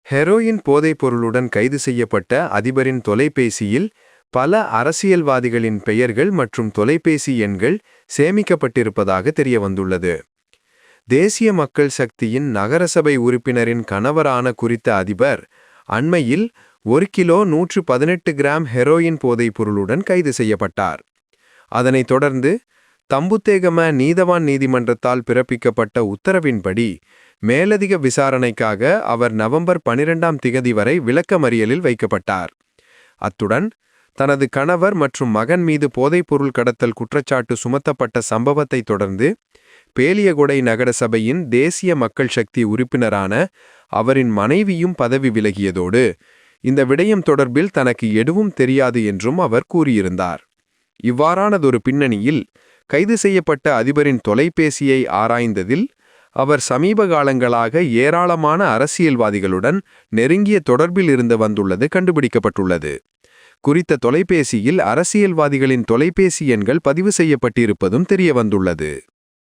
Heroin போதைப்பொருளுடன் கைது செய்யப்பட்ட அதிபரின் தொலைபேசியில் பல அரசியல்வாதிகளின் பெயர்கள் மற்றும் தொலைபேசி எண்கள் சேமிக்கப்பட்டிருப்பதாக தெரியவந்துள்ளது. தேசிய மக்கள் சக்தியின் நகரசபை உறுப்பினரின் கணவரான குறித்த அதிபர் அண்மையில் 1 கிலோ 118 கிராம் ஹெரோயின் போதைப்பொருளுடன் கைது செய்யப்பட்டார். அதனைத் தொடர்ந்து தம்புத்தேகம நீதவான் நீதிமன்றத்தால் பிறப்பிக்கப்பட்ட உத்தரவின்படி மேலதிக விசாரணைக்காக அவர் நவம்பர் 12ஆம் திகதி வரை விளக்கமறியலில் வைக்கப்பட்டார். அத்துடன் தனது கணவர் மற்றும் மகன் மீது போதைப்பொருள் கடத்தல் குற்றச்சாட்டு சுமத்தப்பட்ட சம்பவத்தை தொடர்ந்து பேலியகொடை நகரசபையின் தேசிய மக்கள் சக்தி உறுப்பினரான அவரின் மனைவியும் பதவி விலகியதோடு இந்த விடயம் தொடர்பில் தனக்கு எதுவும் தெரியாது என்றும் அவர் கூறியிருந்தார். இவ்வாறானதொரு பின்னணியில் கைது செய்யப்பட்ட அதிபரின் தொலைபேசியை ஆராய்ந்ததில் அவர் சமீப காலங்களாக ஏராளமான அரசியல்வாதிகளுடன் நெருங்கிய தொடர்பில் இருந்து வந்துள்ளது கண்டுபிடிக்கப்பட்டுள்ளது. குறித்த தொலைபேசியில் அரசியல்வாதிகளின் தொலைபேசி எண்கள் பதிவு செய்யப்பட்டிருப்பதும் தெரியவந்துள்ளது.